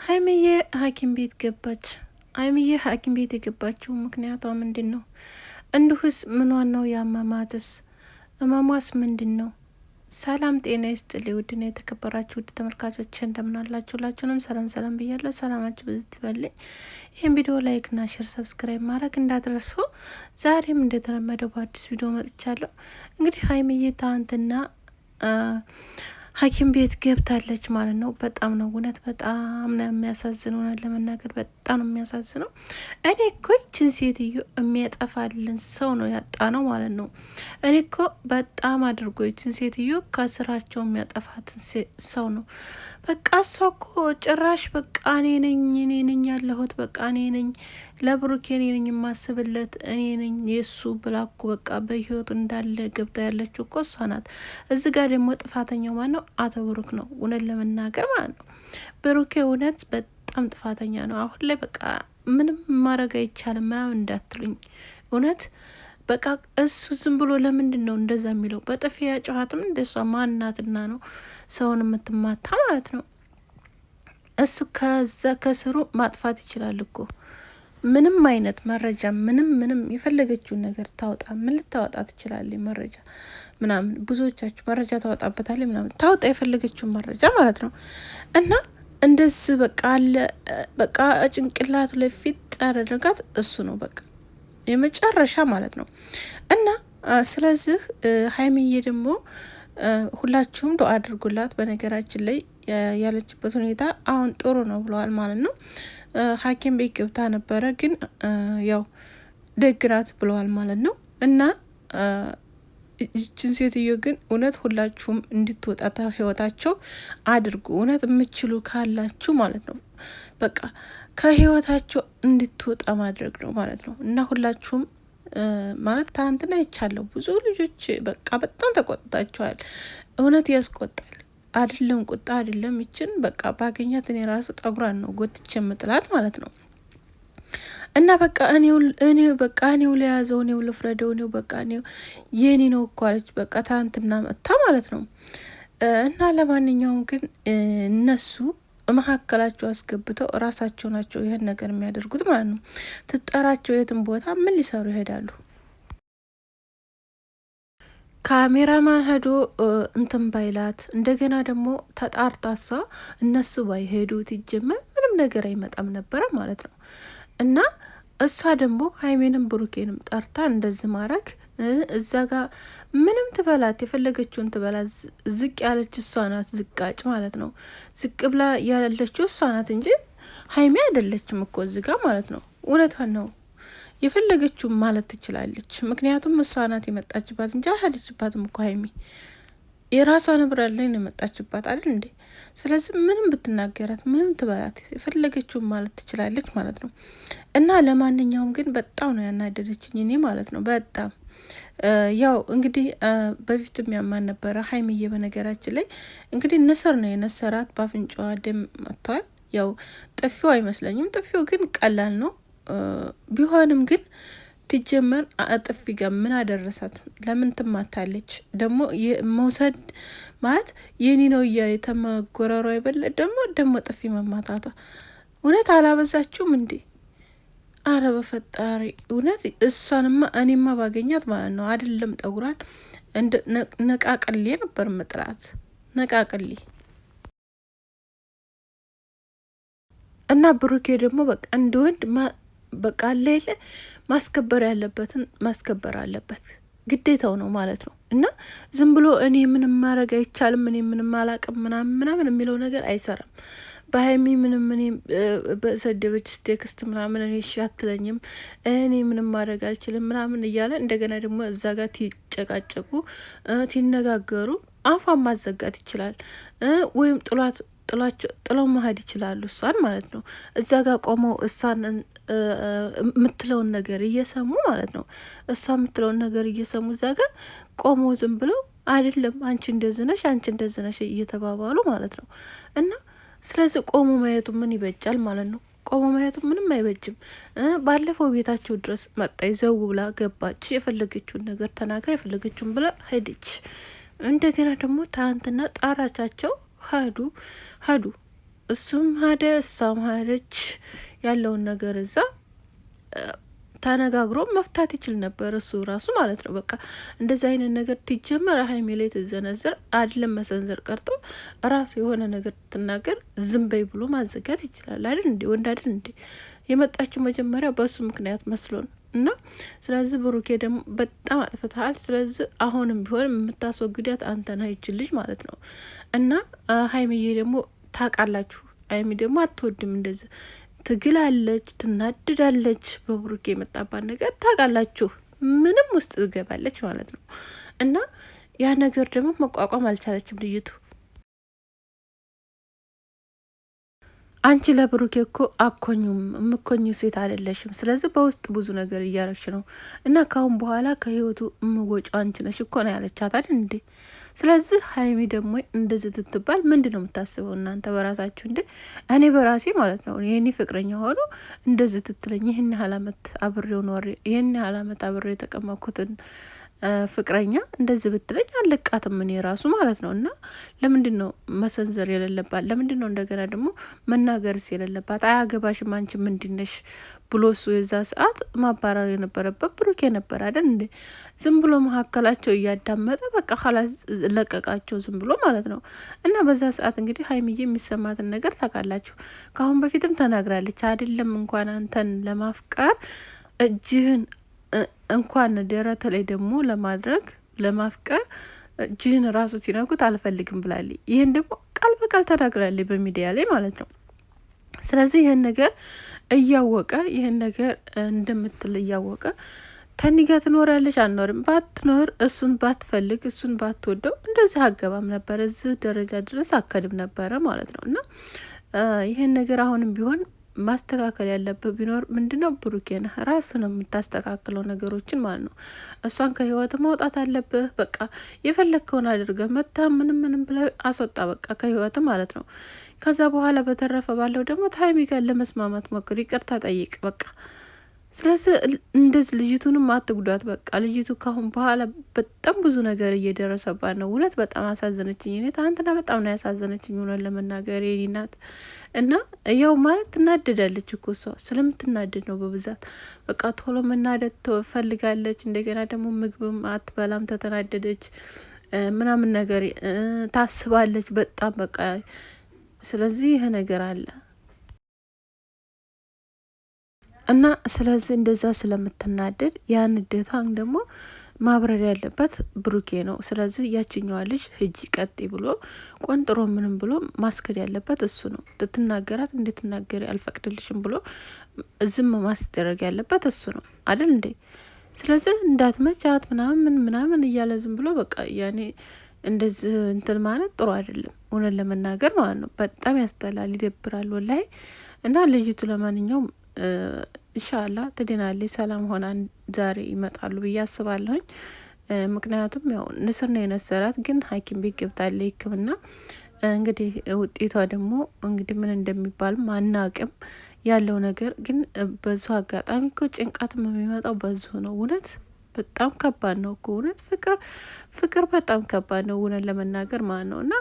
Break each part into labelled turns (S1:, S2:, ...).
S1: ሀይሚዬ ሐኪም ቤት ገባች። ሀይሚዬ ሐኪም ቤት የገባችው ምክንያቷ ምንድን ነው? እንዲሁስ ምኗን ነው ያመማትስ? እመሟስ ምንድን ነው? ሰላም ጤና ይስጥልኝ ውድና የተከበራችሁ ውድ ተመልካቾች እንደምናላችሁ፣ ሁላችሁንም ሰላም ሰላም ብያለሁ። ሰላማችሁ ብዙ ትበልኝ። ይህን ቪዲዮ ላይክና ሼር ሰብስክራይብ ማድረግ እንዳትረሱ። ዛሬም እንደተለመደው በአዲስ ቪዲዮ መጥቻለሁ። እንግዲህ ሀይሚዬ ትናንትና ሐኪም ቤት ገብታለች ማለት ነው። በጣም ነው እውነት በጣም ነው የሚያሳዝነው። እውነት ለመናገር በጣም ነው የሚያሳዝነው። እኔ እኮ ይችን ሴትዮ የሚያጠፋልን ሰው ነው ያጣ ነው ማለት ነው። እኔ እኮ በጣም አድርጎ ይችን ሴትዮ ከስራቸው የሚያጠፋትን ሰው ነው። በቃ እሷ እኮ ጭራሽ በቃ እኔ ነኝ ያለሁት፣ በቃ እኔ ነኝ ለብሩኬ እኔ ነኝ የማስብለት እኔ ነኝ የሱ ብላ እኮ በቃ በህይወቱ እንዳለ ገብታ ያለችው እኮ እሷ ናት። እዚህ ጋር ደግሞ ጥፋተኛው ማን ነው? አቶ ብሩክ ነው። እውነት ለመናገር ማለት ነው ብሩኬ እውነት በጣም ጥፋተኛ ነው። አሁን ላይ በቃ ምንም ማድረግ አይቻልም ምናምን እንዳትሉኝ። እውነት በቃ እሱ ዝም ብሎ ለምንድን ነው እንደዛ የሚለው? በጥፊ ያጨዋትም እንደሷ ማናትና ነው ሰውን የምትማታ ማለት ነው። እሱ ከዛ ከስሩ ማጥፋት ይችላል እኮ ምንም አይነት መረጃ ምንም የፈለገችውን ነገር ታወጣ። ምን ልታወጣ ትችላለች? መረጃ ምናምን ብዙዎቻችሁ መረጃ ታወጣበታለች ምናምን ታወጣ የፈለገችውን መረጃ ማለት ነው። እና እንደዚህ በቃ አለ በቃ ጭንቅላቱ ላይ ፊት ያደረጋት እሱ ነው በቃ የመጨረሻ ማለት ነው። እና ስለዚህ ሀይሚዬ ደግሞ ሁላችሁም ዱአ አድርጉላት። በነገራችን ላይ ያለችበት ሁኔታ አሁን ጥሩ ነው ብለዋል ማለት ነው። ሐኪም ቤት ገብታ ነበረ ግን ያው ደግናት ብለዋል ማለት ነው። እና ይችን ሴትዮ ግን እውነት ሁላችሁም እንድትወጣ ህይወታቸው አድርጉ። እውነት የምችሉ ካላችሁ ማለት ነው በቃ ከህይወታቸው እንድትወጣ ማድረግ ነው ማለት ነው። እና ሁላችሁም ማለት ትናንትና አይቻለሁ ብዙ ልጆች በቃ በጣም ተቆጥታቸዋል። እውነት ያስቆጣል። አይደለም ቁጣ አይደለም ይችን በቃ ባገኛት እኔ ራሱ ጠጉራን ነው ጎትቼ የምጥላት ማለት ነው። እና በቃ እኔው ለያዘው እኔው ልፍረደው እኔው በቃ እኔው የኔ ነው እኮ አለች በቃ ትናንትና መታ ማለት ነው። እና ለማንኛውም ግን እነሱ መካከላቸው አስገብተው ራሳቸው ናቸው ይህን ነገር የሚያደርጉት ማለት ነው። ትጠራቸው የትም ቦታ ምን ሊሰሩ ይሄዳሉ? ካሜራማን ሄዶ እንትን ባይላት እንደገና ደግሞ ተጣርታሷ እነሱ ባይሄዱት ይጀመር ምንም ነገር አይመጣም ነበረ ማለት ነው። እና እሷ ደግሞ ሀይሜንም ብሩኬንም ጠርታ እንደዚህ ማድረግ እዛ ጋር ምንም ትበላት የፈለገችውን ትበላት። ዝቅ ያለች እሷ ናት፣ ዝቃጭ ማለት ነው። ዝቅ ብላ ያለችው እሷ ናት እንጂ ሀይሜ አይደለችም እኮ እዚህ ጋር ማለት ነው። እውነቷን ነው። የፈለገችውን ማለት ትችላለች። ምክንያቱም እሷ ናት የመጣችባት እንጂ አልሄደችባትም እኮ ሀይሚ የራሷ ንብረት ላይ ነው የመጣችባት አይደል እንዴ? ስለዚህ ምንም ብትናገራት ምንም ትበላት የፈለገችውን ማለት ትችላለች ማለት ነው። እና ለማንኛውም ግን በጣም ነው ያናደደችኝ እኔ ማለት ነው በጣም ያው እንግዲህ በፊት የሚያማን ነበረ ሀይሚዬ። በነገራችን ላይ እንግዲህ ንስር ነው የነሰራት፣ በአፍንጫዋ ደም መጥቷል። ያው ጥፊው አይመስለኝም፣ ጥፊው ግን ቀላል ነው ቢሆንም ግን ትጀመር ጥፊ ጋር ምን አደረሳት? ለምን ትማታለች? ደግሞ መውሰድ ማለት የኔ ነው እያለ የተመጎረሯ የበለጥ ደግሞ ጥፊ መማታቷ እውነት አላበዛችሁም እንዴ? አረ በፈጣሪ እውነት እሷንማ እኔማ ባገኛት ማለት ነው አይደለም ጠጉሯን ነቃቅሌ ነበር መጥላት ነቃቅሌ። እና ብሩኬ ደግሞ በቃ እንደወንድ በቃ ሌለ ማስከበር ያለበትን ማስከበር አለበት፣ ግዴታው ነው ማለት ነው። እና ዝም ብሎ እኔ ምንም ማድረግ አይቻልም እኔ ምንም አላቅም ምናምን የሚለው ነገር አይሰራም። በሀይሚ ምንም እኔ በሰደበች ቴክስት ምናምን እኔ እሺ አትለኝም እኔ ምንም ማድረግ አልችልም ምናምን እያለ እንደገና ደግሞ እዛ ጋር ትጨቃጨቁ ትነጋገሩ አፏን ማዘጋት ይችላል ወይም ጥለው መሄድ ይችላሉ እሷን ማለት ነው። እዛ ጋር ቆመው እሷን የምትለውን ነገር እየሰሙ ማለት ነው። እሷ የምትለውን ነገር እየሰሙ እዛ ጋር ቆመው ዝም ብለው አይደለም አንቺ እንደዝነሽ አንቺ እንደዝነሽ እየተባባሉ ማለት ነው። እና ስለዚህ ቆሞ ማየቱ ምን ይበጃል ማለት ነው። ቆሞ ማየቱ ምንም አይበጅም። ባለፈው ቤታቸው ድረስ መጣይ ዘው ብላ ገባች። የፈለገችውን ነገር ተናግራ የፈለገችውን ብላ ሄደች። እንደገና ደግሞ ትናንትና ጣራቻቸው ሄዱ እሱም ሄደ እሷም ሄደች። ያለውን ነገር እዛ ተነጋግሮ መፍታት ይችል ነበር እሱ ራሱ ማለት ነው። በቃ እንደዚህ አይነት ነገር ትጀመር ሀይሚ ላይ ትዘነዝር አይደለም መሰንዘር ቀርቶ ራሱ የሆነ ነገር ትናገር ዝም በይ ብሎ ማዘጋት ይችላል አይደል እንዴ? ወንድ አይደል እንዴ? የመጣችው መጀመሪያ በሱ ምክንያት መስሎን እና ስለዚህ ብሩኬ ደግሞ በጣም አጥፍተሃል። ስለዚህ አሁንም ቢሆን የምታስወግዳት አንተ ነህ ይችልሽ ማለት ነው። እና ሀይሚዬ ደግሞ ታውቃላችሁ፣ ሀይሚ ደግሞ አትወድም እንደዚህ ትግላለች፣ ትናድዳለች። በብሩኬ የመጣባት ነገር ታውቃላችሁ፣ ምንም ውስጥ ትገባለች ማለት ነው። እና ያ ነገር ደግሞ መቋቋም አልቻለችም ልይቱ። አንቺ ለብሩኬ እኮ አኮኙም የምኮኙ ሴት አይደለሽም። ስለዚህ በውስጥ ብዙ ነገር እያረግሽ ነው እና ካሁን በኋላ ከህይወቱ የምወጪው አንቺ ነሽ እኮ ነው ያለቻት አይደል እንዴ? ስለዚህ ሀይሚ ደግሞ እንደዚህ ትትባል ምንድን ነው የምታስበው እናንተ በራሳችሁ እንዴ? እኔ በራሴ ማለት ነው የኔ ፍቅረኛ ሆኖ እንደዚህ ትትለኝ ይህን ያህል አመት አብሬው ኖሬ ይህን ያህል አመት አብሬው የተቀመጥኩትን ፍቅረኛ እንደዚህ ብትለኝ አለቃትም እኔ ራሱ ማለት ነው። እና ለምንድን ነው መሰንዘር የሌለባት? ለምንድን ነው እንደገና ደግሞ መናገርስ የሌለባት? አያገባሽም አንቺ ምንድነሽ ብሎ እሱ የዛ ሰዓት ማባረር የነበረበት ብሩኬ ነበር አይደል እንዴ? ዝም ብሎ መካከላቸው እያዳመጠ በቃ ኋላስ ለቀቃቸው ዝም ብሎ ማለት ነው። እና በዛ ሰዓት እንግዲህ ሀይሚዬ የሚሰማትን ነገር ታውቃላችሁ። ከአሁን በፊትም ተናግራለች አይደለም እንኳን አንተን ለማፍቀር እጅህን እንኳን ደረተ ላይ ደግሞ ለማድረግ ለማፍቀር እጅህን ራሱ ሲነኩት አልፈልግም ብላለች። ይህን ደግሞ ቃል በቃል ተናግራለች በሚዲያ ላይ ማለት ነው። ስለዚህ ይህን ነገር እያወቀ ይህን ነገር እንደምትል እያወቀ ተኒጋ ትኖራለች አንኖርም ባትኖር እሱን ባትፈልግ እሱን ባትወደው እንደዚህ አገባም ነበረ እዚህ ደረጃ ድረስ አከድም ነበረ ማለት ነው። እና ይህን ነገር አሁንም ቢሆን ማስተካከል ያለብህ ቢኖር ምንድነው ብሩኬ ነህ ራስ ነው የምታስተካክለው ነገሮችን ማለት ነው። እሷን ከህይወት ማውጣት አለብህ። በቃ የፈለግከውን አድርገህ መታ ምንም ብለህ አስወጣ በቃ ከህይወት ማለት ነው። ከዛ በኋላ በተረፈ ባለው ደግሞ ታይሚ ጋር ለመስማማት ሞክር፣ ይቅርታ ጠይቅ በቃ። ስለዚህ እንደዚህ ልጅቱንም አትጉዳት በቃ። ልጅቱ ካሁን በኋላ በጣም ብዙ ነገር እየደረሰባት ነው። እውነት በጣም አሳዘነችኝ። እኔ ትናንትና በጣም ነው ያሳዘነችኝ እውነት ለመናገር የኔ ናት። እና ያው ማለት ትናደዳለች እኮ እሷ ስለምትናደድ ነው በብዛት በቃ ቶሎ መናደድ ትፈልጋለች። እንደገና ደግሞ ምግብም አትበላም ተተናደደች ምናምን ነገር ታስባለች በጣም በቃ። ስለዚህ ይሄ ነገር አለ እና ስለዚህ እንደዛ ስለምትናደድ ያን ንዴቷን ደግሞ ማብረድ ያለበት ብሩኬ ነው። ስለዚህ ያችኛዋ ልጅ ህጂ ቀጥ ብሎ ቆንጥሮ ምንም ብሎ ማስከድ ያለበት እሱ ነው። ትትናገራት እንድትናገሪ አልፈቅድልሽም ብሎ ዝም ማስደረግ ያለበት እሱ ነው አይደል እንዴ? ስለዚህ እንዳትመቻት ምናምን እያለ ዝም ብሎ በቃ ያኔ እንደዚህ እንትን ማለት ጥሩ አይደለም እውነት ለመናገር ማለት ነው። በጣም ያስጠላል፣ ይደብራል ወላይ። እና ልጅቱ ለማንኛውም ኢንሻአላህ ትድናለች፣ ሰላም ሆና ዛሬ ይመጣሉ ብዬ አስባለሁኝ። ምክንያቱም ያው ንስር ነው የነሰራት፣ ግን ሐኪም ቤት ገብታለች ሕክምና። እንግዲህ ውጤቷ ደግሞ እንግዲህ ምን እንደሚባል አናቅም። ያለው ነገር ግን በዙ አጋጣሚ እኮ ጭንቀትም የሚመጣው በዙ ነው። እውነት በጣም ከባድ ነው እኮ እውነት ፍቅር በጣም ከባድ ነው እውነት ለመናገር ማለት ነው። እና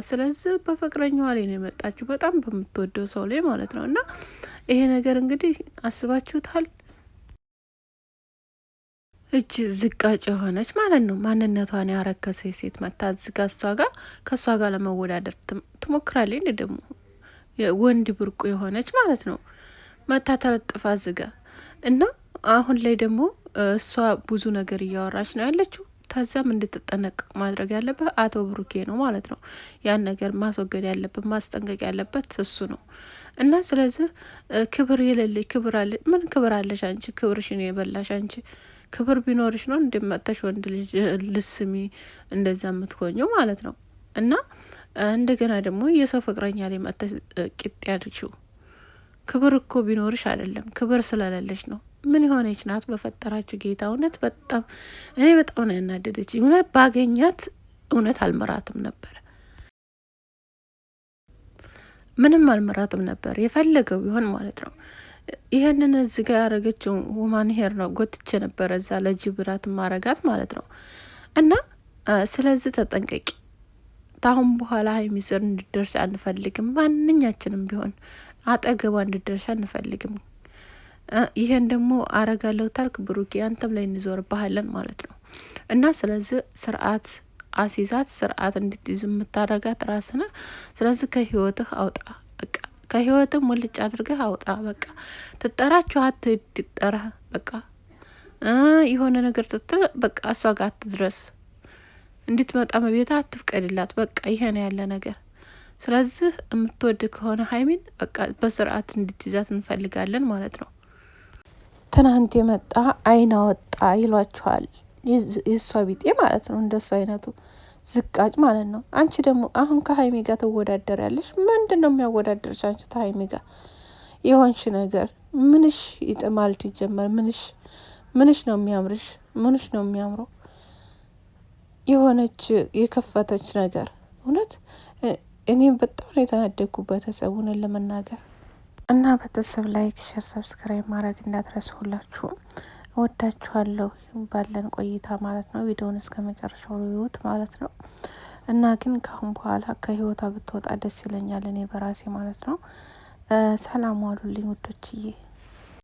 S1: ስለዚህ በፍቅረኛዋ ላይ ነው የመጣችው በጣም በምትወደው ሰው ላይ ማለት ነው። እና ይሄ ነገር እንግዲህ አስባችሁታል? እጅ ዝቃጭ የሆነች ማለት ነው ማንነቷን ያረከሰ ሴት መታ ዝጋ እሷ ጋር ከእሷ ጋር ለመወዳደር ትሞክራለች። እንደ ደግሞ ወንድ ብርቁ የሆነች ማለት ነው መታ ተለጥፋ ዝጋ እና አሁን ላይ ደግሞ እሷ ብዙ ነገር እያወራች ነው ያለችው። ታዛም እንድትጠነቀቅ ማድረግ ያለበት አቶ ብሩኬ ነው ማለት ነው። ያን ነገር ማስወገድ ያለበት ማስጠንቀቅ ያለበት እሱ ነው። እና ስለዚህ ክብር የሌለሽ ክብር አለ። ምን ክብር አለሽ አንቺ? ክብርሽን የበላሽ አንቺ። ክብር ቢኖርሽ ነው እንደመጣሽ ወንድ ልጅ ልስሚ እንደዛ የምትሆኘው ማለት ነው። እና እንደገና ደግሞ የሰው ፍቅረኛ ላይ መጥተሽ ቂጥ ያድርሽው። ክብር እኮ ቢኖርሽ አይደለም፣ ክብር ስለሌለሽ ነው። ምን የሆነች ናት በፈጠራችሁ ጌታ። እውነት በጣም እኔ በጣም ነው ያናደደች። እውነት ባገኛት እውነት አልመራትም ነበር፣ ምንም አልመራትም ነበር የፈለገው ቢሆን ማለት ነው። ይህንን እዚህ ጋር ያደረገችው ሁማን ሄር ነው ጎትቼ ነበረ እዛ ለጅብራት ማረጋት ማለት ነው። እና ስለዚህ ተጠንቀቂ ታሁን በኋላ ሀይሚ ስር እንድደርስ አንፈልግም። ማንኛችንም ቢሆን አጠገቧ እንድደርስ አንፈልግም። ይሄን ደግሞ አረጋለሁ ታልክ ብሩኬ አንተም ላይ እንዞርብሃለን ማለት ነው። እና ስለዚህ ስርዓት አሲዛት ስርዓት እንድትይዝ የምታረጋት ራስና። ስለዚህ ከህይወትህ አውጣ በቃ ከህይወትም ሙልጭ አድርገህ አውጣ በቃ። ትጠራችሁ አትጠራ በቃ የሆነ ነገር ትትል በቃ እሷ ጋር አትድረስ፣ እንድትመጣ መቤታ አትፍቀድላት። በቃ ይሄ ነው ያለ ነገር። ስለዚህ የምትወድ ከሆነ ሀይሚን በቃ በስርዓት እንድትይዛት እንፈልጋለን ማለት ነው። ትናንት የመጣ አይና ወጣ ይሏችኋል፣ የእሷ ቢጤ ማለት ነው። እንደሱ አይነቱ ዝቃጭ ማለት ነው። አንቺ ደግሞ አሁን ከሀይሚ ጋር ትወዳደር ያለሽ ምንድን ነው የሚያወዳደርሽ? አንቺ ከሀይሚ ጋር የሆንሽ ነገር ምንሽ ይጥማል? ይጀመር ምንሽ ነው የሚያምርሽ? ምንሽ ነው የሚያምረው? የሆነች የከፈተች ነገር እውነት እኔም በጣም ነው የተናደድኩበት ቤተሰቡን ለመናገር እና ቤተሰብ ላይክ፣ ሼር፣ ሰብስክራይብ ማድረግ እንዳትረሱ። ሁላችሁም እወዳችኋለሁ ባለን ቆይታ ማለት ነው። ቪዲዮውን እስከ መጨረሻው ይዩት ማለት ነው። እና ግን ካሁን በኋላ ከህይወቷ ብትወጣ ደስ ይለኛል እኔ በራሴ ማለት ነው። ሰላም ዋሉልኝ ውዶችዬ።